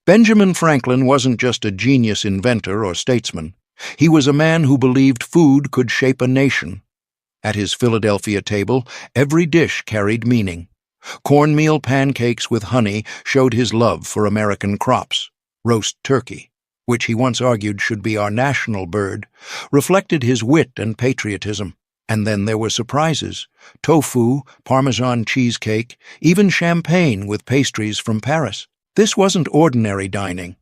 Benjamin Franklin wasn't just a genius inventor or statesman. He was a man who believed food could shape a nation. At his Philadelphia table, every dish carried meaning. Cornmeal pancakes with honey showed his love for American crops. Roast turkey, which he once argued should be our national bird, reflected his wit and patriotism. And then there were surprises: tofu, Parmesan cheesecake, even champagne with pastries from Paris. This wasn't ordinary dining.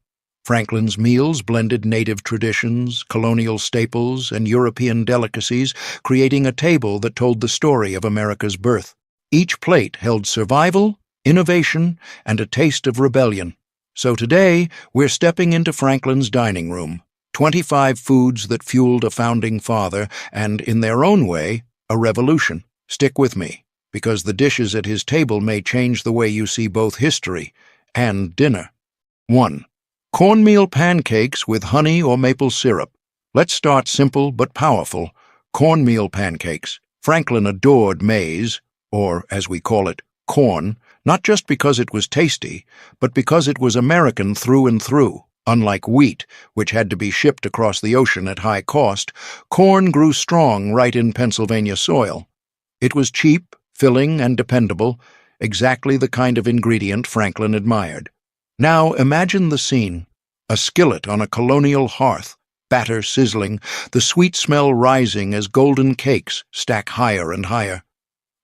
Franklin's meals blended native traditions, colonial staples, and European delicacies, creating a table that told the story of America's birth. Each plate held survival, innovation, and a taste of rebellion. So today, we're stepping into Franklin's dining room. 25 foods that fueled a founding father and, in their own way, a revolution. Stick with me, because the dishes at his table may change the way you see both history and dinner. 1. Cornmeal pancakes with honey or maple syrup. Let's start simple but powerful. Cornmeal pancakes. Franklin adored maize, or as we call it, corn, not just because it was tasty, but because it was American through and through. Unlike wheat, which had to be shipped across the ocean at high cost, corn grew strong right in Pennsylvania soil. It was cheap, filling, and dependable, exactly the kind of ingredient Franklin admired. Now imagine the scene: a skillet on a colonial hearth, batter sizzling, the sweet smell rising as golden cakes stack higher and higher.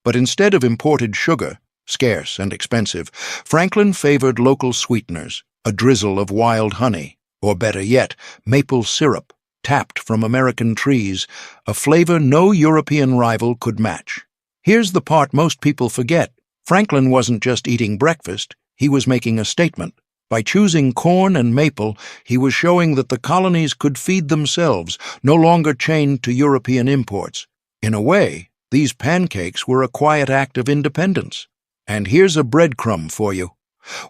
But instead of imported sugar, scarce and expensive, Franklin favored local sweeteners, a drizzle of wild honey, or better yet, maple syrup, tapped from American trees, a flavor no European rival could match. Here's the part most people forget. Franklin wasn't just eating breakfast, he was making a statement. By choosing corn and maple, he was showing that the colonies could feed themselves, no longer chained to European imports. In a way, these pancakes were a quiet act of independence. And here's a breadcrumb for you.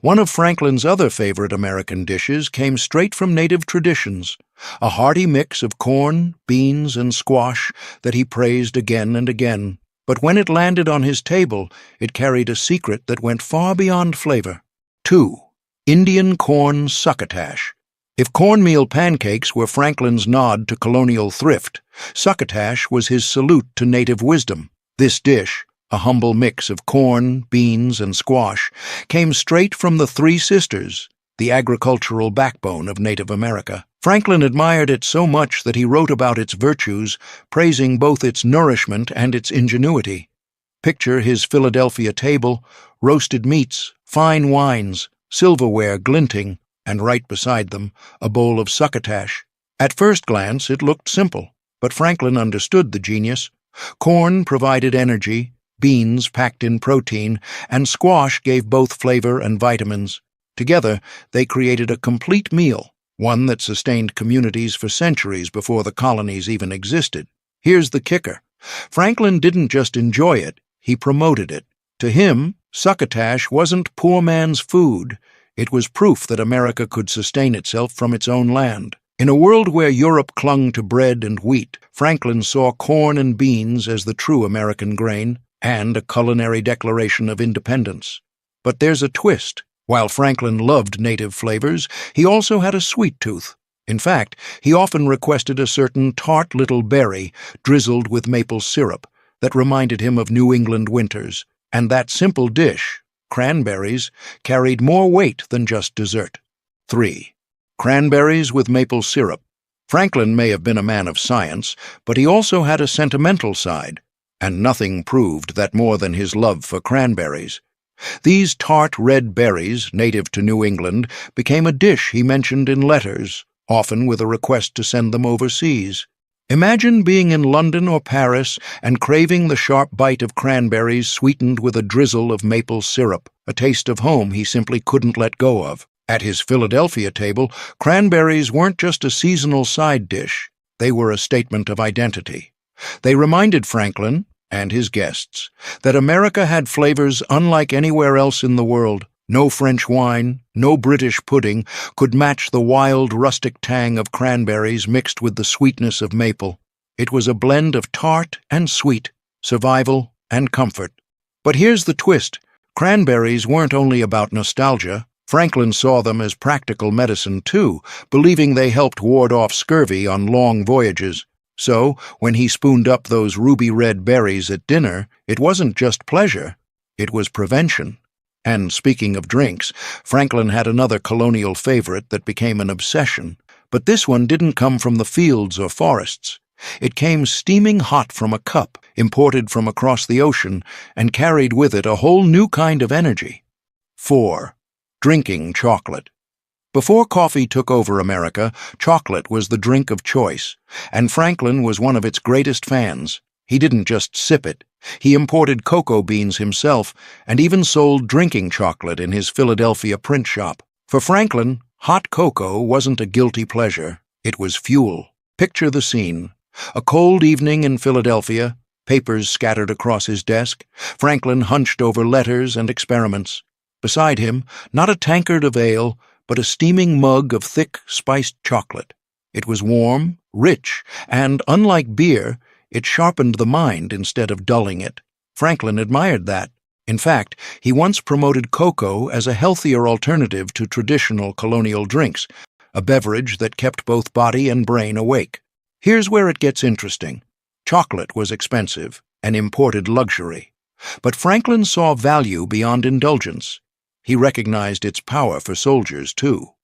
One of Franklin's other favorite American dishes came straight from native traditions, a hearty mix of corn, beans, and squash that he praised again and again. But when it landed on his table, it carried a secret that went far beyond flavor. 2. Indian corn succotash. If cornmeal pancakes were Franklin's nod to colonial thrift, succotash was his salute to native wisdom. This dish, a humble mix of corn, beans, and squash, came straight from the Three Sisters, the agricultural backbone of Native America. Franklin admired it so much that he wrote about its virtues, praising both its nourishment and its ingenuity. Picture his Philadelphia table: roasted meats, fine wines, silverware glinting, and right beside them, a bowl of succotash. At first glance, it looked simple, but Franklin understood the genius. Corn provided energy, beans packed in protein, and squash gave both flavor and vitamins. Together, they created a complete meal, one that sustained communities for centuries before the colonies even existed. Here's the kicker: Franklin didn't just enjoy it, he promoted it. To him, succotash wasn't poor man's food. It was proof that America could sustain itself from its own land. In a world where Europe clung to bread and wheat, Franklin saw corn and beans as the true American grain, and a culinary declaration of independence. But there's a twist. While Franklin loved native flavors, he also had a sweet tooth. In fact, he often requested a certain tart little berry drizzled with maple syrup that reminded him of New England winters. And that simple dish, cranberries, carried more weight than just dessert. 3. Cranberries with maple syrup. Franklin may have been a man of science, but he also had a sentimental side, and nothing proved that more than his love for cranberries. These tart red berries, native to New England, became a dish he mentioned in letters, often with a request to send them overseas. Imagine being in London or Paris and craving the sharp bite of cranberries sweetened with a drizzle of maple syrup, a taste of home he simply couldn't let go of. At his Philadelphia table, cranberries weren't just a seasonal side dish, they were a statement of identity. They reminded Franklin, and his guests, that America had flavors unlike anywhere else in the world. No French wine, no British pudding could match the wild, rustic tang of cranberries mixed with the sweetness of maple. It was a blend of tart and sweet, survival and comfort. But here's the twist: cranberries weren't only about nostalgia. Franklin saw them as practical medicine too, believing they helped ward off scurvy on long voyages. So, when he spooned up those ruby-red berries at dinner, it wasn't just pleasure, it was prevention. And speaking of drinks, Franklin had another colonial favorite that became an obsession. But this one didn't come from the fields or forests. It came steaming hot from a cup, imported from across the ocean, and carried with it a whole new kind of energy. 4. Drinking chocolate. Before coffee took over America, chocolate was the drink of choice, and Franklin was one of its greatest fans. He didn't just sip it. He imported cocoa beans himself and even sold drinking chocolate in his Philadelphia print shop. For Franklin, hot cocoa wasn't a guilty pleasure. It was fuel. Picture the scene. A cold evening in Philadelphia, papers scattered across his desk, Franklin hunched over letters and experiments. Beside him, not a tankard of ale, but a steaming mug of thick, spiced chocolate. It was warm, rich, and, unlike beer, it sharpened the mind instead of dulling it. Franklin admired that. In fact, he once promoted cocoa as a healthier alternative to traditional colonial drinks, a beverage that kept both body and brain awake. Here's where it gets interesting. Chocolate was expensive, an imported luxury. But Franklin saw value beyond indulgence. He recognized its power for soldiers, too.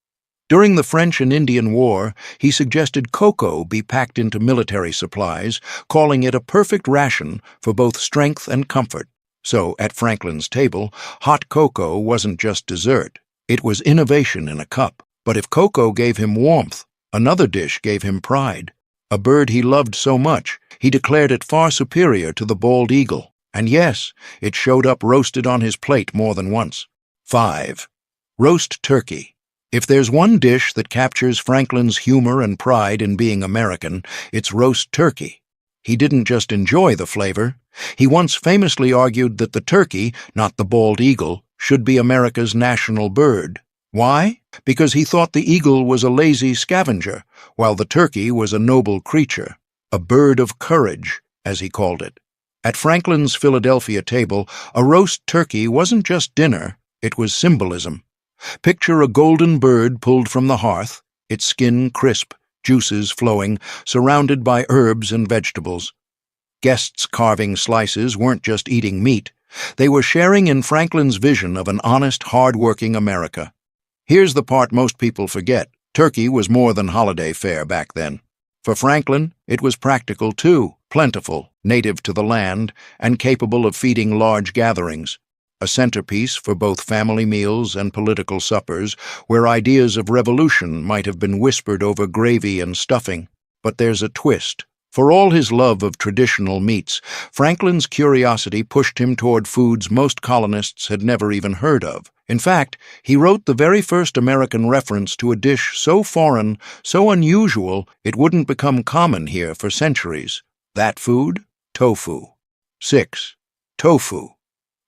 During the French and Indian War, he suggested cocoa be packed into military supplies, calling it a perfect ration for both strength and comfort. So, at Franklin's table, hot cocoa wasn't just dessert. It was innovation in a cup. But if cocoa gave him warmth, another dish gave him pride. A bird he loved so much, he declared it far superior to the bald eagle. And yes, it showed up roasted on his plate more than once. 5. Roast turkey. If there's one dish that captures Franklin's humor and pride in being American, it's roast turkey. He didn't just enjoy the flavor. He once famously argued that the turkey, not the bald eagle, should be America's national bird. Why? Because he thought the eagle was a lazy scavenger, while the turkey was a noble creature, a bird of courage, as he called it. At Franklin's Philadelphia table, a roast turkey wasn't just dinner, it was symbolism. Picture a golden bird pulled from the hearth, its skin crisp, juices flowing, surrounded by herbs and vegetables. Guests carving slices weren't just eating meat. They were sharing in Franklin's vision of an honest, hard-working America. Here's the part most people forget. Turkey was more than holiday fare back then. For Franklin, it was practical too, plentiful, native to the land, and capable of feeding large gatherings. A centerpiece for both family meals and political suppers, where ideas of revolution might have been whispered over gravy and stuffing. But there's a twist. For all his love of traditional meats, Franklin's curiosity pushed him toward foods most colonists had never even heard of. In fact, he wrote the very first American reference to a dish so foreign, so unusual, it wouldn't become common here for centuries. That food? Tofu. 6. Tofu.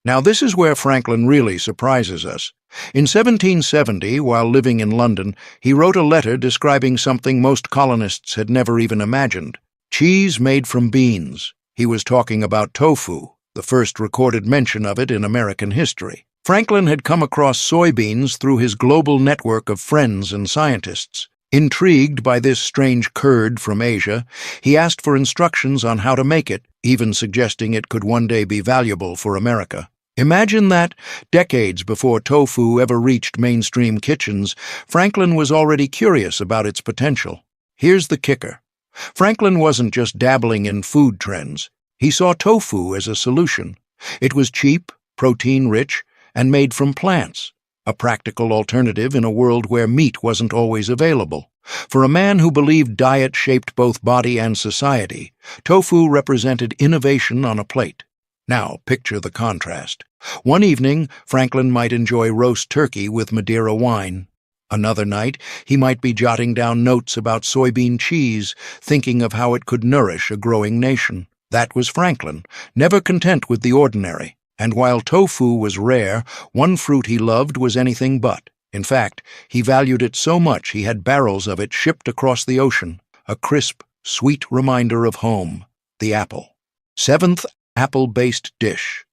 Now this is where Franklin really surprises us. In 1770, while living in London, he wrote a letter describing something most colonists had never even imagined. Cheese made from beans. He was talking about tofu, the first recorded mention of it in American history. Franklin had come across soybeans through his global network of friends and scientists. Intrigued by this strange curd from Asia, he asked for instructions on how to make it, even suggesting it could one day be valuable for America. Imagine that, decades before tofu ever reached mainstream kitchens, Franklin was already curious about its potential. Here's the kicker. Franklin wasn't just dabbling in food trends. He saw tofu as a solution. It was cheap, protein-rich, and made from plants, a practical alternative in a world where meat wasn't always available. For a man who believed diet shaped both body and society, tofu represented innovation on a plate. Now, picture the contrast. One evening, Franklin might enjoy roast turkey with Madeira wine. Another night, he might be jotting down notes about soybean cheese, thinking of how it could nourish a growing nation. That was Franklin, never content with the ordinary. And while tofu was rare, one fruit he loved was anything but. In fact, he valued it so much he had barrels of it shipped across the ocean, a crisp, sweet reminder of home, the apple. 7th, apple-based dish.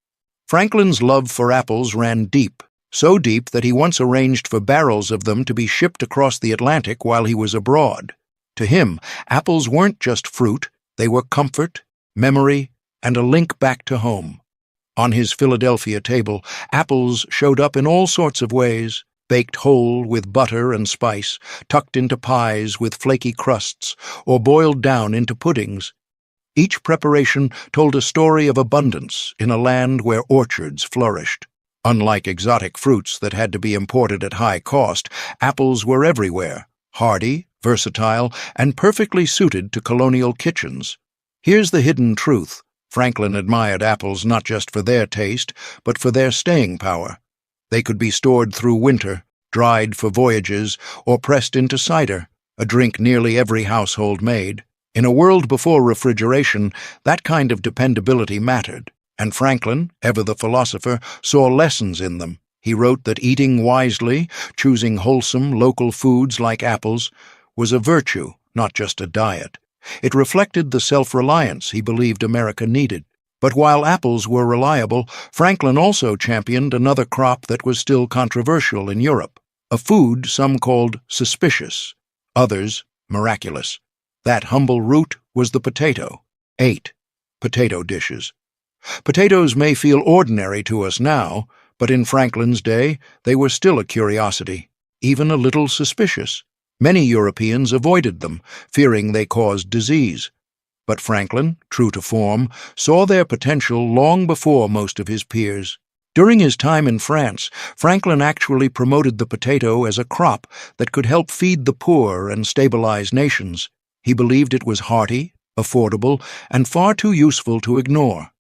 Franklin's love for apples ran deep. so deep that he once arranged for barrels of them to be shipped across the Atlantic while he was abroad. To him, apples weren't just fruit, they were comfort, memory, and a link back to home. On his Philadelphia table, apples showed up in all sorts of ways, baked whole with butter and spice, tucked into pies with flaky crusts, or boiled down into puddings. Each preparation told a story of abundance in a land where orchards flourished. Unlike exotic fruits that had to be imported at high cost, apples were everywhere, hardy, versatile, and perfectly suited to colonial kitchens. Here's the hidden truth. Franklin admired apples not just for their taste, but for their staying power. They could be stored through winter, dried for voyages, or pressed into cider, a drink nearly every household made. In a world before refrigeration, that kind of dependability mattered, and Franklin, ever the philosopher, saw lessons in them. He wrote that eating wisely, choosing wholesome, local foods like apples, was a virtue, not just a diet. It reflected the self-reliance he believed America needed. But while apples were reliable, Franklin also championed another crop that was still controversial in Europe, a food some called suspicious, others miraculous. That humble root was the potato. 8. Potato dishes. Potatoes may feel ordinary to us now, but in Franklin's day they were still a curiosity, even a little suspicious. Many Europeans avoided them, fearing they caused disease. But Franklin, true to form, saw their potential long before most of his peers. During his time in France, Franklin actually promoted the potato as a crop that could help feed the poor and stabilize nations. He believed it was hearty, affordable, and far too useful to ignore.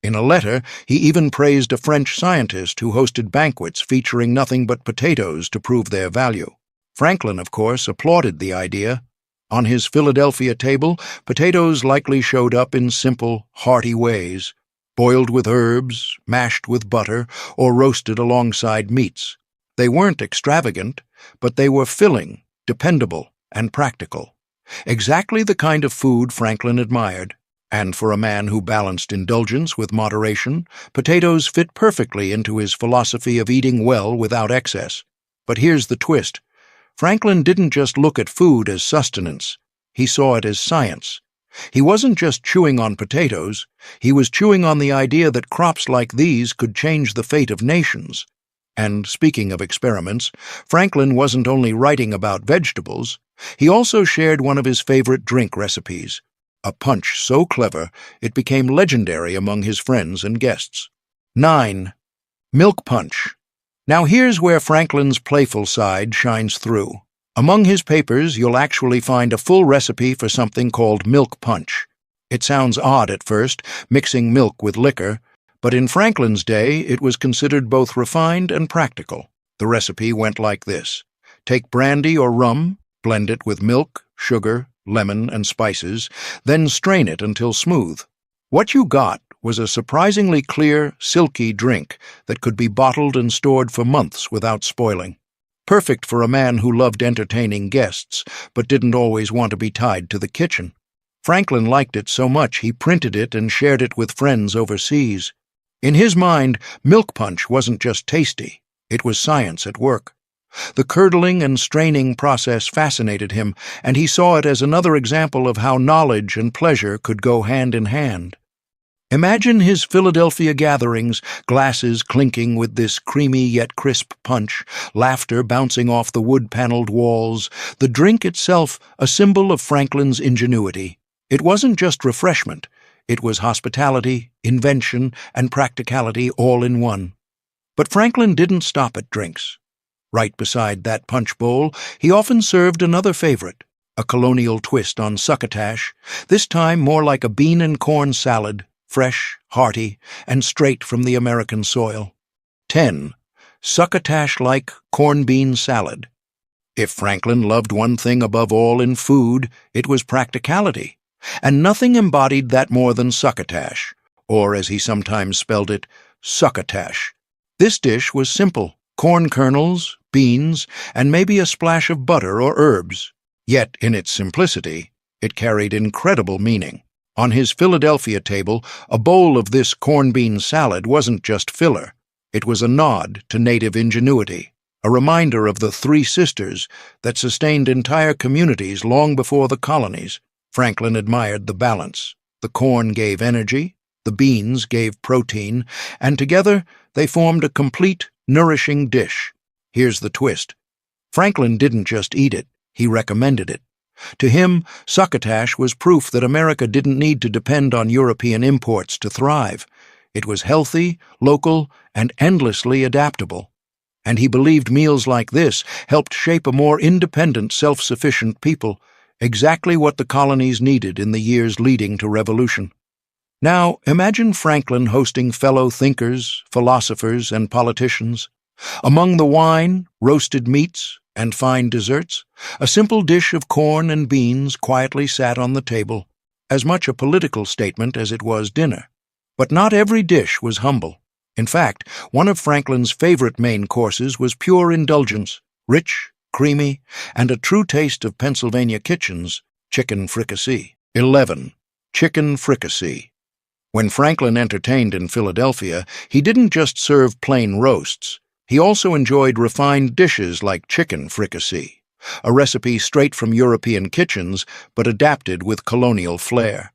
In a letter, he even praised a French scientist who hosted banquets featuring nothing but potatoes to prove their value. Franklin, of course, applauded the idea. On his Philadelphia table, potatoes likely showed up in simple, hearty ways, boiled with herbs, mashed with butter, or roasted alongside meats. They weren't extravagant, but they were filling, dependable, and practical. Exactly the kind of food Franklin admired. And for a man who balanced indulgence with moderation, potatoes fit perfectly into his philosophy of eating well without excess. But here's the twist. Franklin didn't just look at food as sustenance. He saw it as science. He wasn't just chewing on potatoes. He was chewing on the idea that crops like these could change the fate of nations. And speaking of experiments, Franklin wasn't only writing about vegetables. He also shared one of his favorite drink recipes, a punch so clever it became legendary among his friends and guests. 9. Milk punch. Now here's where Franklin's playful side shines through. Among his papers, you'll actually find a full recipe for something called milk punch. It sounds odd at first, mixing milk with liquor, but in Franklin's day it was considered both refined and practical. The recipe went like this. Take brandy or rum, blend it with milk, sugar, lemon, and spices, then strain it until smooth. What you got was a surprisingly clear, silky drink that could be bottled and stored for months without spoiling. Perfect for a man who loved entertaining guests, but didn't always want to be tied to the kitchen. Franklin liked it so much he printed it and shared it with friends overseas. In his mind, milk punch wasn't just tasty, it was science at work. The curdling and straining process fascinated him, and he saw it as another example of how knowledge and pleasure could go hand in hand. Imagine his Philadelphia gatherings, glasses clinking with this creamy yet crisp punch, laughter bouncing off the wood-paneled walls, the drink itself a symbol of Franklin's ingenuity. It wasn't just refreshment, it was hospitality, invention, and practicality all in one. But Franklin didn't stop at drinks. Right beside that punch bowl, he often served another favorite, a colonial twist on succotash, this time more like a bean and corn salad, fresh, hearty, and straight from the American soil. 10. Succotash-like corn bean salad. If Franklin loved one thing above all in food, it was practicality, and nothing embodied that more than succotash, or as he sometimes spelled it, succotash. This dish was simple, corn kernels, beans, and maybe a splash of butter or herbs. Yet, in its simplicity, it carried incredible meaning. On his Philadelphia table, a bowl of this corn bean salad wasn't just filler. It was a nod to native ingenuity, a reminder of the three sisters that sustained entire communities long before the colonies. Franklin admired the balance. The corn gave energy, the beans gave protein, and together they formed a complete, nourishing dish. Here's the twist. Franklin didn't just eat it, he recommended it. To him, succotash was proof that America didn't need to depend on European imports to thrive. It was healthy, local, and endlessly adaptable. And he believed meals like this helped shape a more independent, self-sufficient people, exactly what the colonies needed in the years leading to revolution. Now, imagine Franklin hosting fellow thinkers, philosophers, and politicians. Among the wine, roasted meats, and fine desserts, a simple dish of corn and beans quietly sat on the table, as much a political statement as it was dinner. But not every dish was humble. In fact, one of Franklin's favorite main courses was pure indulgence, rich, creamy, and a true taste of Pennsylvania kitchens, chicken fricassee. 11. Chicken fricassee. When Franklin entertained in Philadelphia, he didn't just serve plain roasts. He also enjoyed refined dishes like chicken fricassee, a recipe straight from European kitchens but adapted with colonial flair.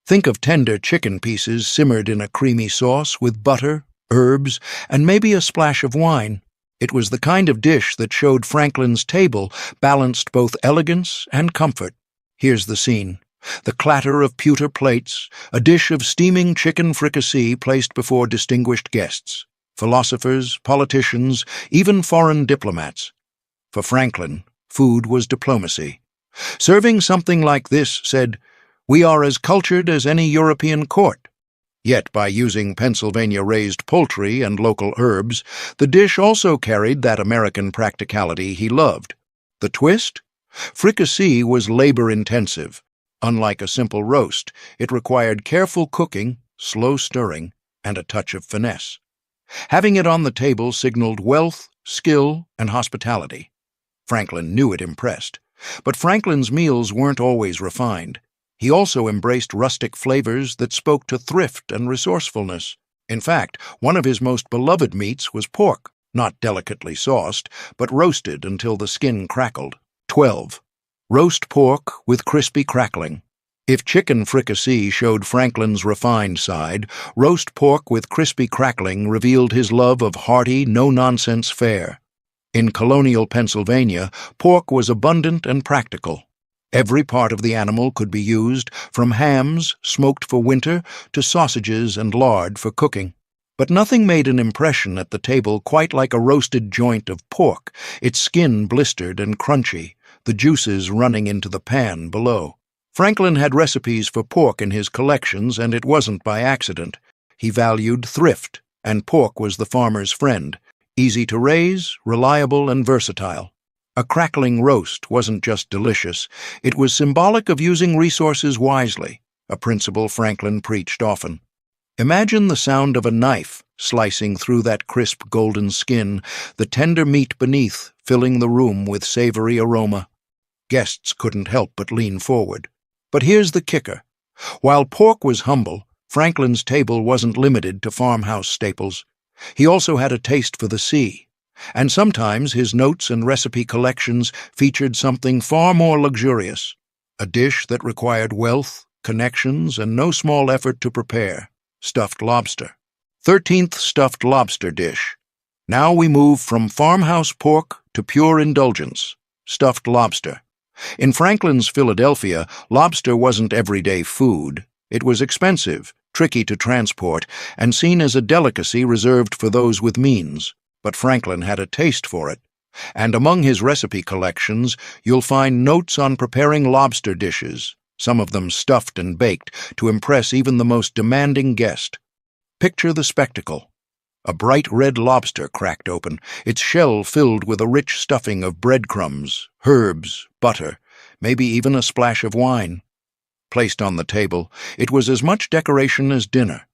Think of tender chicken pieces simmered in a creamy sauce with butter, herbs, and maybe a splash of wine. It was the kind of dish that showed Franklin's table balanced both elegance and comfort. Here's the scene. The clatter of pewter plates, a dish of steaming chicken fricassee placed before distinguished guests. Philosophers, politicians, even foreign diplomats. For Franklin, food was diplomacy. Serving something like this said, "We are as cultured as any European court." Yet, by using Pennsylvania-raised poultry and local herbs, the dish also carried that American practicality he loved. The twist? Fricassee was labor-intensive. Unlike a simple roast, it required careful cooking, slow stirring, and a touch of finesse. Having it on the table signaled wealth, skill, and hospitality. Franklin knew it impressed. But Franklin's meals weren't always refined. He also embraced rustic flavors that spoke to thrift and resourcefulness. In fact, one of his most beloved meats was pork, not delicately sauced, but roasted until the skin crackled. 12. Roast pork with crispy crackling. If chicken fricassee showed Franklin's refined side, roast pork with crispy crackling revealed his love of hearty, no-nonsense fare. In colonial Pennsylvania, pork was abundant and practical. Every part of the animal could be used, from hams, smoked for winter, to sausages and lard for cooking. But nothing made an impression at the table quite like a roasted joint of pork, its skin blistered and crunchy, the juices running into the pan below. Franklin had recipes for pork in his collections, and it wasn't by accident. He valued thrift, and pork was the farmer's friend, easy to raise, reliable, and versatile. A crackling roast wasn't just delicious, it was symbolic of using resources wisely, a principle Franklin preached often. Imagine the sound of a knife slicing through that crisp golden skin, the tender meat beneath filling the room with savory aroma. Guests couldn't help but lean forward. But here's the kicker. While pork was humble, Franklin's table wasn't limited to farmhouse staples. He also had a taste for the sea, and sometimes his notes and recipe collections featured something far more luxurious, a dish that required wealth, connections, and no small effort to prepare: stuffed lobster. 13th stuffed lobster dish. Now we move from farmhouse pork to pure indulgence: stuffed lobster. In Franklin's Philadelphia, lobster wasn't everyday food. It was expensive, tricky to transport, and seen as a delicacy reserved for those with means. But Franklin had a taste for it. And among his recipe collections, you'll find notes on preparing lobster dishes, some of them stuffed and baked, to impress even the most demanding guest. Picture the spectacle. A bright red lobster cracked open, its shell filled with a rich stuffing of breadcrumbs, herbs, butter, maybe even a splash of wine. Placed on the table, it was as much decoration as dinner.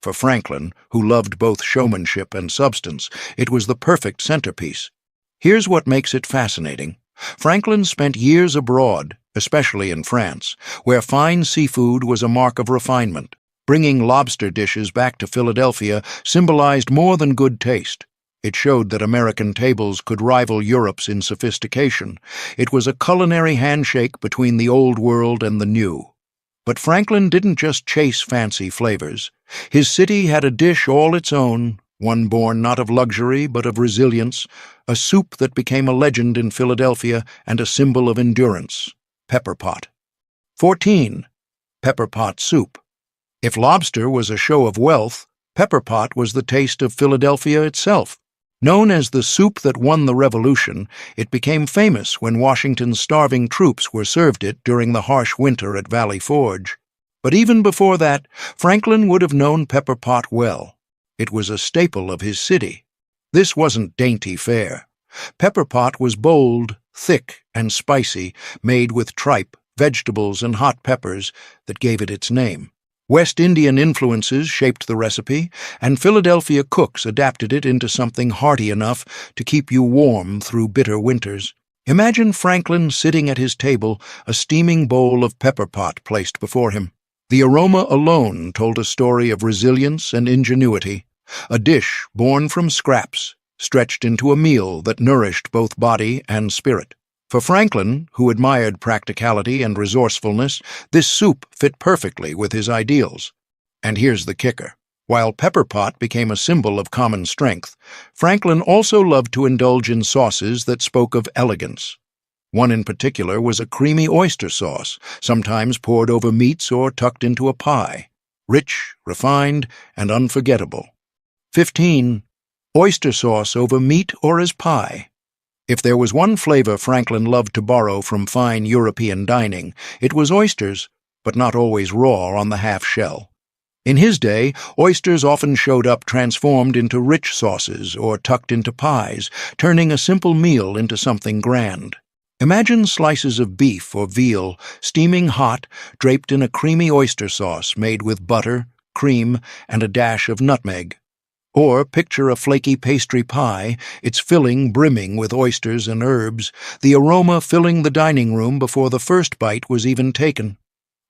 For Franklin, who loved both showmanship and substance, it was the perfect centerpiece. Here's what makes it fascinating. Franklin spent years abroad, especially in France, where fine seafood was a mark of refinement. Bringing lobster dishes back to Philadelphia symbolized more than good taste. It showed that American tables could rival Europe's in sophistication. It was a culinary handshake between the old world and the new. But Franklin didn't just chase fancy flavors. His city had a dish all its own, one born not of luxury but of resilience, a soup that became a legend in Philadelphia and a symbol of endurance: pepper pot. 14. Pepper pot soup. If lobster was a show of wealth, pepper pot was the taste of Philadelphia itself. Known as the soup that won the Revolution, it became famous when Washington's starving troops were served it during the harsh winter at Valley Forge. But even before that, Franklin would have known pepper pot well. It was a staple of his city. This wasn't dainty fare. Pepper pot was bold, thick, and spicy, made with tripe, vegetables, and hot peppers that gave it its name. West Indian influences shaped the recipe, and Philadelphia cooks adapted it into something hearty enough to keep you warm through bitter winters. Imagine Franklin sitting at his table, a steaming bowl of pepper pot placed before him. The aroma alone told a story of resilience and ingenuity, a dish born from scraps, stretched into a meal that nourished both body and spirit. For Franklin, who admired practicality and resourcefulness, this soup fit perfectly with his ideals. And here's the kicker. While pepper pot became a symbol of common strength, Franklin also loved to indulge in sauces that spoke of elegance. One in particular was a creamy oyster sauce, sometimes poured over meats or tucked into a pie. Rich, refined, and unforgettable. 15. Oyster sauce over meat or as pie. If there was one flavor Franklin loved to borrow from fine European dining, it was oysters, but not always raw on the half-shell. In his day, oysters often showed up transformed into rich sauces or tucked into pies, turning a simple meal into something grand. Imagine slices of beef or veal, steaming hot, draped in a creamy oyster sauce made with butter, cream, and a dash of nutmeg. Or picture a flaky pastry pie, its filling brimming with oysters and herbs, the aroma filling the dining room before the first bite was even taken.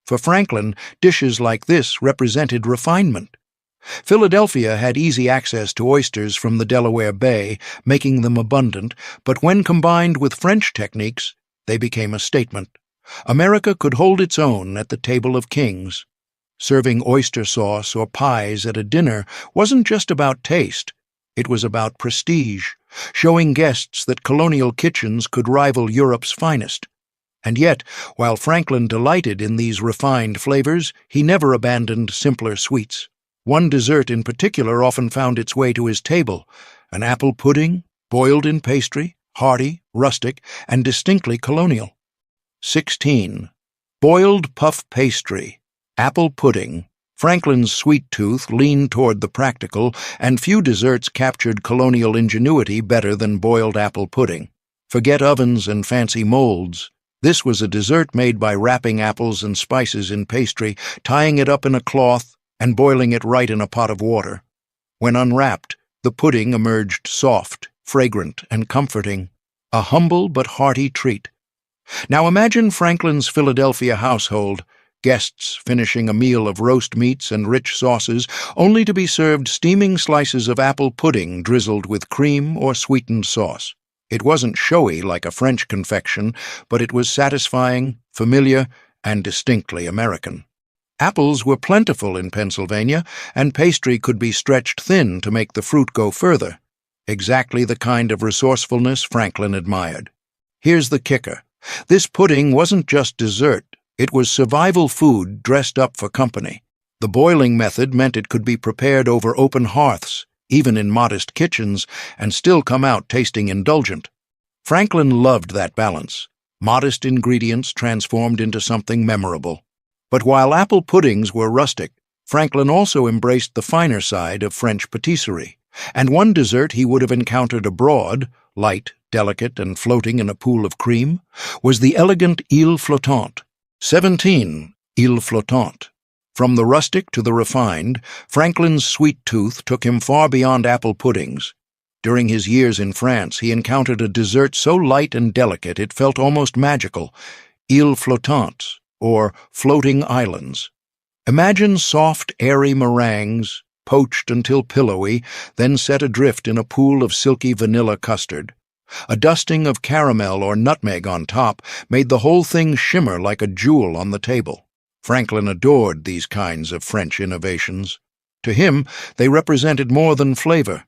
For Franklin, dishes like this represented refinement. Philadelphia had easy access to oysters from the Delaware Bay, making them abundant, but when combined with French techniques, they became a statement. America could hold its own at the table of kings. Serving oyster sauce or pies at a dinner wasn't just about taste. It was about prestige, showing guests that colonial kitchens could rival Europe's finest. And yet, while Franklin delighted in these refined flavors, he never abandoned simpler sweets. One dessert in particular often found its way to his table, an apple pudding, boiled in pastry, hearty, rustic, and distinctly colonial. 16. Boiled puff pastry. Apple pudding. Franklin's sweet tooth leaned toward the practical, and few desserts captured colonial ingenuity better than boiled apple pudding. Forget ovens and fancy molds. This was a dessert made by wrapping apples and spices in pastry, tying it up in a cloth, and boiling it right in a pot of water. When unwrapped, the pudding emerged soft, fragrant, and comforting, a humble but hearty treat. Now imagine Franklin's Philadelphia household, guests finishing a meal of roast meats and rich sauces, only to be served steaming slices of apple pudding drizzled with cream or sweetened sauce. It wasn't showy like a French confection, but it was satisfying, familiar, and distinctly American. Apples were plentiful in Pennsylvania, and pastry could be stretched thin to make the fruit go further. Exactly the kind of resourcefulness Franklin admired. Here's the kicker. This pudding wasn't just dessert. It was survival food dressed up for company. The boiling method meant it could be prepared over open hearths, even in modest kitchens, and still come out tasting indulgent. Franklin loved that balance. Modest ingredients transformed into something memorable. But while apple puddings were rustic, Franklin also embraced the finer side of French patisserie. And one dessert he would have encountered abroad, light, delicate, and floating in a pool of cream, was the elegant île flottante. 17. Île flottante. From the rustic to the refined, Franklin's sweet tooth took him far beyond apple puddings. During his years in France, he encountered a dessert so light and delicate it felt almost magical: îles flottantes, or floating islands. Imagine soft, airy meringues, poached until pillowy, then set adrift in a pool of silky vanilla custard. A dusting of caramel or nutmeg on top made the whole thing shimmer like a jewel on the table. Franklin adored these kinds of French innovations. To him, they represented more than flavor.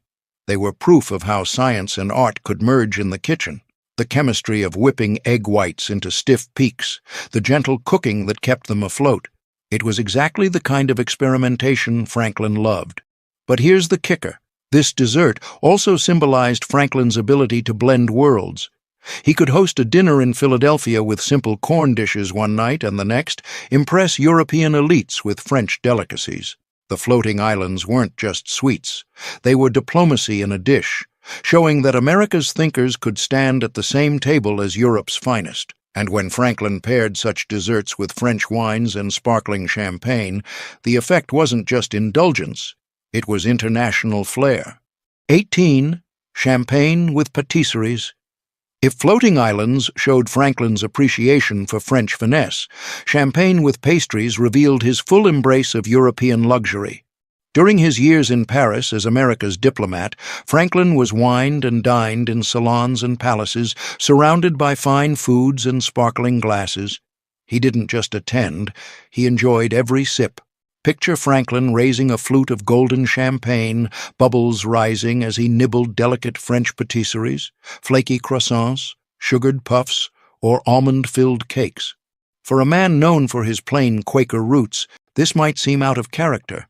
They were proof of how science and art could merge in the kitchen. The chemistry of whipping egg whites into stiff peaks, the gentle cooking that kept them afloat. It was exactly the kind of experimentation Franklin loved. But here's the kicker. This dessert also symbolized Franklin's ability to blend worlds. He could host a dinner in Philadelphia with simple corn dishes one night and the next impress European elites with French delicacies. The floating islands weren't just sweets. They were diplomacy in a dish, showing that America's thinkers could stand at the same table as Europe's finest. And when Franklin paired such desserts with French wines and sparkling champagne, the effect wasn't just indulgence, it was international flair. 18. Champagne with patisseries. If floating islands showed Franklin's appreciation for French finesse, champagne with pastries revealed his full embrace of European luxury. During his years in Paris as America's diplomat, Franklin was wined and dined in salons and palaces, surrounded by fine foods and sparkling glasses. He didn't just attend, he enjoyed every sip. Picture Franklin raising a flute of golden champagne, bubbles rising as he nibbled delicate French patisseries, flaky croissants, sugared puffs, or almond-filled cakes. For a man known for his plain Quaker roots, this might seem out of character.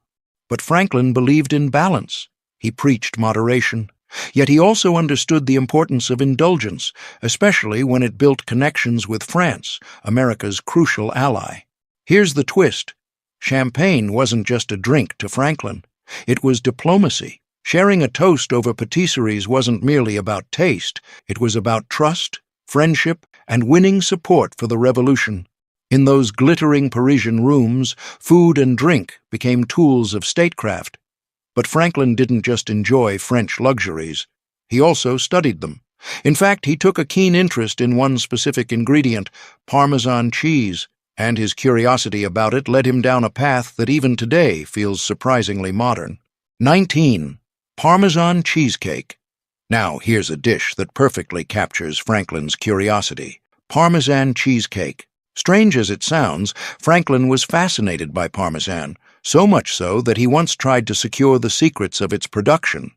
But Franklin believed in balance. He preached moderation. Yet he also understood the importance of indulgence, especially when it built connections with France, America's crucial ally. Here's the twist. Champagne wasn't just a drink to Franklin. It was diplomacy. Sharing a toast over patisseries wasn't merely about taste. It was about trust, friendship, and winning support for the revolution. In those glittering Parisian rooms, food and drink became tools of statecraft. But Franklin didn't just enjoy French luxuries. He also studied them. In fact, he took a keen interest in one specific ingredient, Parmesan cheese, and his curiosity about it led him down a path that even today feels surprisingly modern. 19. Parmesan cheesecake. Now, here's a dish that perfectly captures Franklin's curiosity. Parmesan cheesecake. Strange as it sounds, Franklin was fascinated by Parmesan, so much so that he once tried to secure the secrets of its production.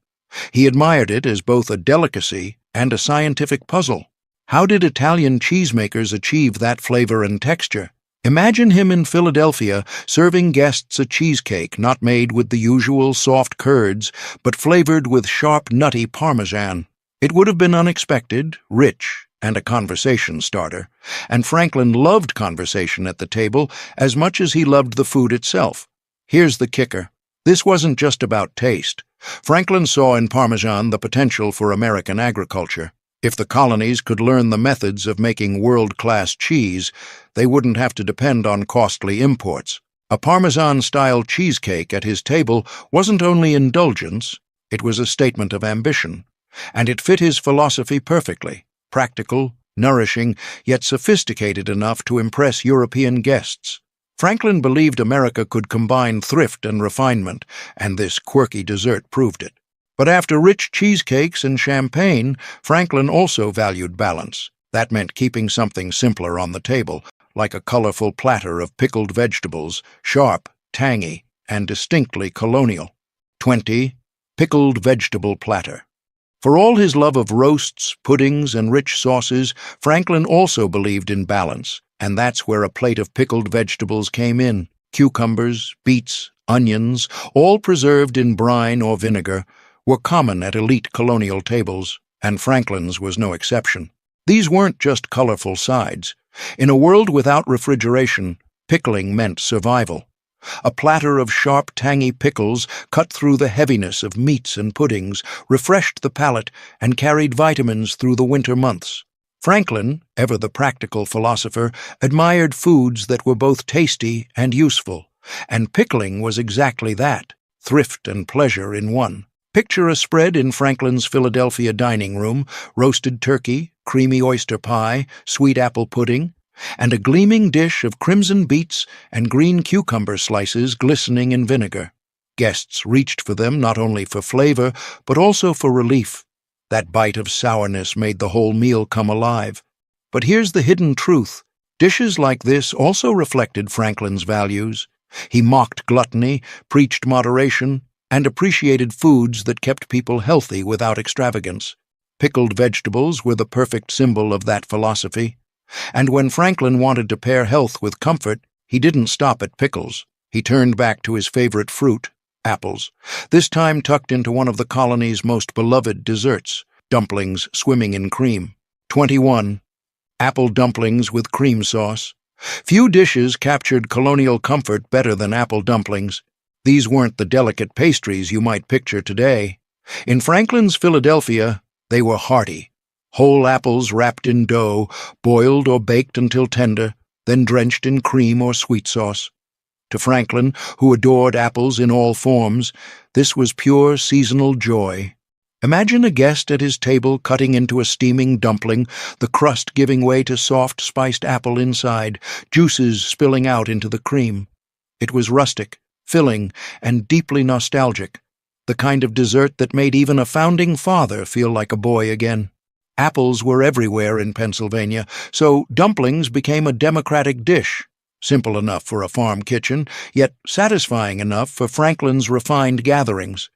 He admired it as both a delicacy and a scientific puzzle. How did Italian cheesemakers achieve that flavor and texture? Imagine him in Philadelphia serving guests a cheesecake not made with the usual soft curds, but flavored with sharp, nutty Parmesan. It would have been unexpected, rich, and a conversation starter, and Franklin loved conversation at the table as much as he loved the food itself. Here's the kicker. This wasn't just about taste. Franklin saw in Parmesan the potential for American agriculture. If the colonies could learn the methods of making world-class cheese, they wouldn't have to depend on costly imports. A Parmesan-style cheesecake at his table wasn't only indulgence, it was a statement of ambition. And it fit his philosophy perfectly. Practical, nourishing, yet sophisticated enough to impress European guests. Franklin believed America could combine thrift and refinement, and this quirky dessert proved it. But after rich cheesecakes and champagne, Franklin also valued balance. That meant keeping something simpler on the table, like a colorful platter of pickled vegetables, sharp, tangy, and distinctly colonial. 20. Pickled vegetable platter. For all his love of roasts, puddings, and rich sauces, Franklin also believed in balance, and that's where a plate of pickled vegetables came in. Cucumbers, beets, onions, all preserved in brine or vinegar, were common at elite colonial tables, and Franklin's was no exception. These weren't just colorful sides. In a world without refrigeration, pickling meant survival. A platter of sharp, tangy pickles cut through the heaviness of meats and puddings, refreshed the palate, and carried vitamins through the winter months. Franklin, ever the practical philosopher, admired foods that were both tasty and useful, and pickling was exactly that, thrift and pleasure in one. Picture a spread in Franklin's Philadelphia dining room: roasted turkey, creamy oyster pie, sweet apple pudding. and a gleaming dish of crimson beets and green cucumber slices glistening in vinegar. Guests reached for them not only for flavor, but also for relief. That bite of sourness made the whole meal come alive. But here's the hidden truth. Dishes like this also reflected Franklin's values. He mocked gluttony, preached moderation, and appreciated foods that kept people healthy without extravagance. Pickled vegetables were the perfect symbol of that philosophy. And when Franklin wanted to pair health with comfort, he didn't stop at pickles. He turned back to his favorite fruit, apples, this time tucked into one of the colony's most beloved desserts, dumplings swimming in cream. 21. Apple dumplings with cream sauce. Few dishes captured colonial comfort better than apple dumplings. These weren't the delicate pastries you might picture today. In Franklin's Philadelphia, they were hearty. Whole apples wrapped in dough, boiled or baked until tender, then drenched in cream or sweet sauce. To Franklin, who adored apples in all forms, this was pure seasonal joy. Imagine a guest at his table cutting into a steaming dumpling, the crust giving way to soft, spiced apple inside, juices spilling out into the cream. It was rustic, filling, and deeply nostalgic, the kind of dessert that made even a founding father feel like a boy again. Apples were everywhere in Pennsylvania, so dumplings became a democratic dish, simple enough for a farm kitchen, yet satisfying enough for Franklin's refined gatherings.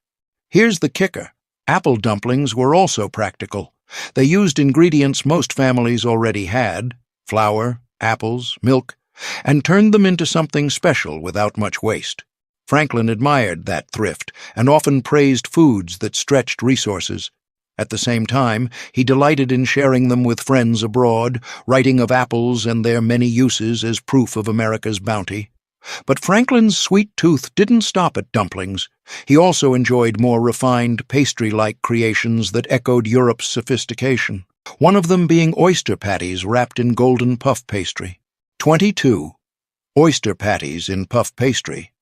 Here's the kicker. Apple dumplings were also practical. They used ingredients most families already had, flour, apples, milk, and turned them into something special without much waste. Franklin admired that thrift and often praised foods that stretched resources. At the same time, he delighted in sharing them with friends abroad, writing of apples and their many uses as proof of America's bounty. But Franklin's sweet tooth didn't stop at dumplings. He also enjoyed more refined, pastry-like creations that echoed Europe's sophistication, one of them being oyster patties wrapped in golden puff pastry. 22. Oyster patties in puff pastry.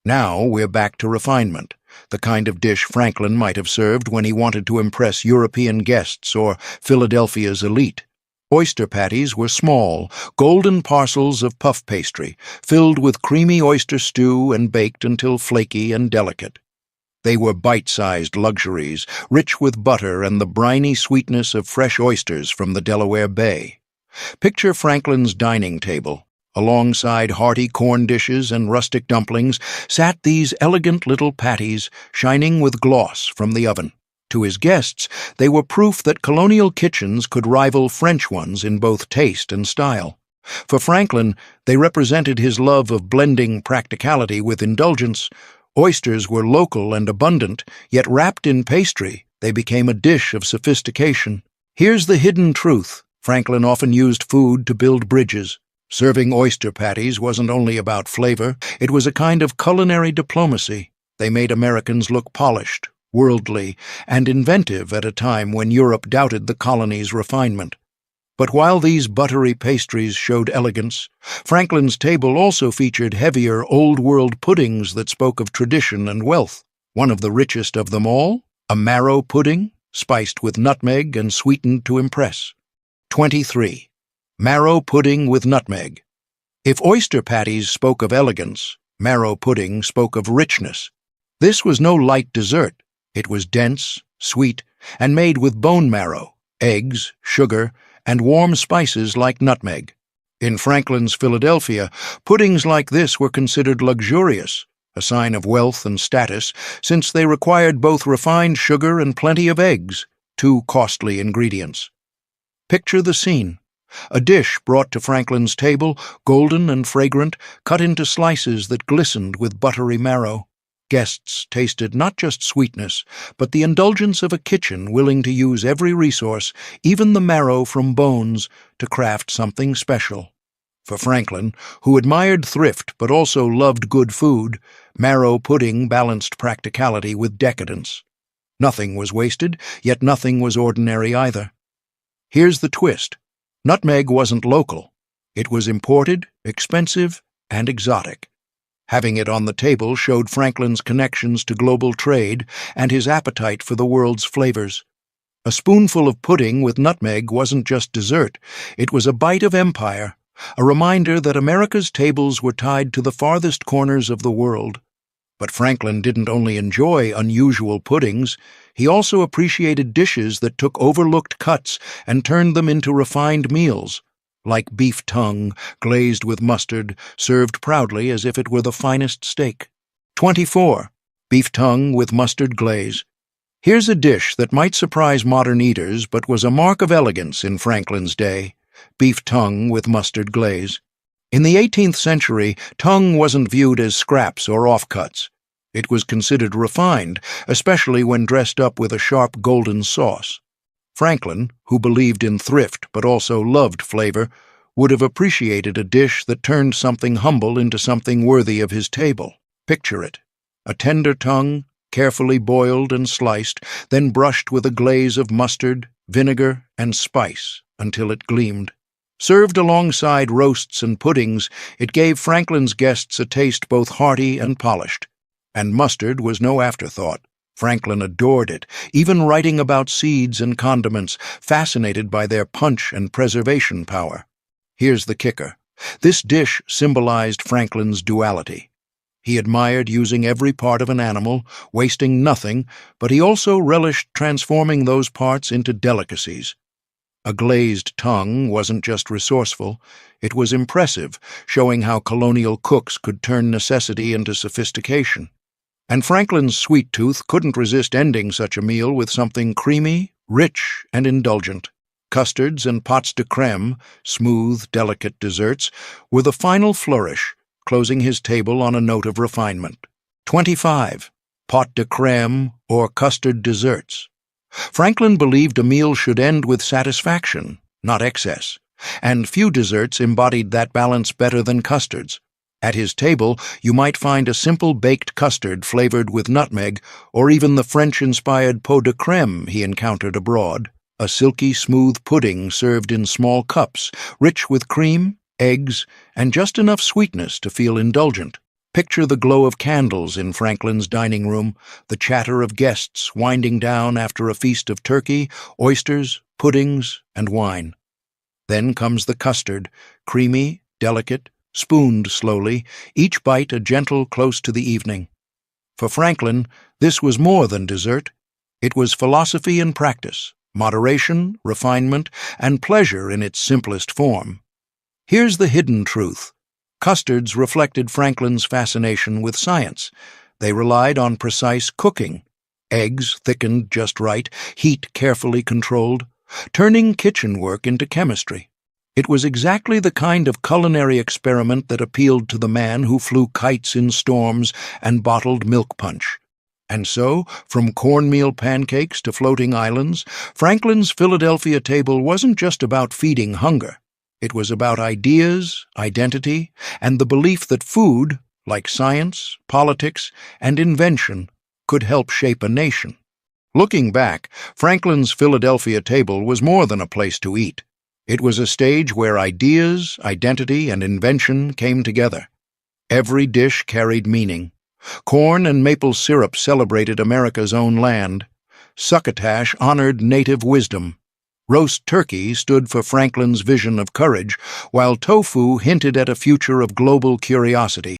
Now we're back to refinement, the kind of dish Franklin might have served when he wanted to impress European guests or Philadelphia's elite. Oyster patties were small, golden parcels of puff pastry, filled with creamy oyster stew and baked until flaky and delicate. They were bite-sized luxuries, rich with butter and the briny sweetness of fresh oysters from the Delaware Bay. Picture Franklin's dining table. Alongside hearty corn dishes and rustic dumplings sat these elegant little patties, shining with gloss from the oven. To his guests, they were proof that colonial kitchens could rival French ones in both taste and style. For Franklin, they represented his love of blending practicality with indulgence. Oysters were local and abundant, yet wrapped in pastry, they became a dish of sophistication. Here's the hidden truth. Franklin often used food to build bridges. Serving oyster patties wasn't only about flavor, it was a kind of culinary diplomacy. They made Americans look polished, worldly, and inventive at a time when Europe doubted the colony's refinement. But while these buttery pastries showed elegance, Franklin's table also featured heavier, old-world puddings that spoke of tradition and wealth. One of the richest of them all, a marrow pudding, spiced with nutmeg and sweetened to impress. 23. Marrow pudding with nutmeg. If oyster patties spoke of elegance, marrow pudding spoke of richness. This was no light dessert. It was dense, sweet, and made with bone marrow, eggs, sugar, and warm spices like nutmeg. In Franklin's Philadelphia, puddings like this were considered luxurious, a sign of wealth and status, since they required both refined sugar and plenty of eggs, two costly ingredients. Picture the scene. A dish brought to Franklin's table, golden and fragrant, cut into slices that glistened with buttery marrow. Guests tasted not just sweetness, but the indulgence of a kitchen willing to use every resource, even the marrow from bones, to craft something special. For Franklin, who admired thrift but also loved good food, marrow pudding balanced practicality with decadence. Nothing was wasted, yet nothing was ordinary either. Here's the twist. Nutmeg wasn't local. It was imported, expensive, and exotic. Having it on the table showed Franklin's connections to global trade and his appetite for the world's flavors. A spoonful of pudding with nutmeg wasn't just dessert, it was a bite of empire, a reminder that America's tables were tied to the farthest corners of the world. But Franklin didn't only enjoy unusual puddings, he also appreciated dishes that took overlooked cuts and turned them into refined meals, like beef tongue, glazed with mustard, served proudly as if it were the finest steak. 24. Beef tongue with mustard glaze. Here's a dish that might surprise modern eaters but was a mark of elegance in Franklin's day: beef tongue with mustard glaze. In the 18th century, tongue wasn't viewed as scraps or offcuts. It was considered refined, especially when dressed up with a sharp golden sauce. Franklin, who believed in thrift but also loved flavor, would have appreciated a dish that turned something humble into something worthy of his table. Picture it: a tender tongue, carefully boiled and sliced, then brushed with a glaze of mustard, vinegar, and spice until it gleamed. Served alongside roasts and puddings, it gave Franklin's guests a taste both hearty and polished. And mustard was no afterthought. Franklin adored it, even writing about seeds and condiments, fascinated by their punch and preservation power. Here's the kicker: this dish symbolized Franklin's duality. He admired using every part of an animal, wasting nothing, but he also relished transforming those parts into delicacies. A glazed tongue wasn't just resourceful, it was impressive, showing how colonial cooks could turn necessity into sophistication. And Franklin's sweet tooth couldn't resist ending such a meal with something creamy, rich, and indulgent. Custards and pots de crème, smooth, delicate desserts, were the final flourish, closing his table on a note of refinement. 25. Pot de crème, or custard desserts. Franklin believed a meal should end with satisfaction, not excess, and few desserts embodied that balance better than custards. At his table, you might find a simple baked custard flavored with nutmeg, or even the French-inspired pot de crème he encountered abroad, a silky smooth pudding served in small cups, rich with cream, eggs, and just enough sweetness to feel indulgent. Picture the glow of candles in Franklin's dining room, the chatter of guests winding down after a feast of turkey, oysters, puddings, and wine. Then comes the custard, creamy, delicate, spooned slowly, each bite a gentle close to the evening. For Franklin, this was more than dessert. It was philosophy in practice, moderation, refinement, and pleasure in its simplest form. Here's the hidden truth. Custards reflected Franklin's fascination with science. They relied on precise cooking. Eggs thickened just right, heat carefully controlled, turning kitchen work into chemistry. It was exactly the kind of culinary experiment that appealed to the man who flew kites in storms and bottled milk punch. And so, from cornmeal pancakes to floating islands, Franklin's Philadelphia table wasn't just about feeding hunger. It was about ideas, identity, and the belief that food, like science, politics, and invention, could help shape a nation. Looking back, Franklin's Philadelphia table was more than a place to eat. It was a stage where ideas, identity, and invention came together. Every dish carried meaning. Corn and maple syrup celebrated America's own land. Succotash honored native wisdom. Roast turkey stood for Franklin's vision of courage, while tofu hinted at a future of global curiosity.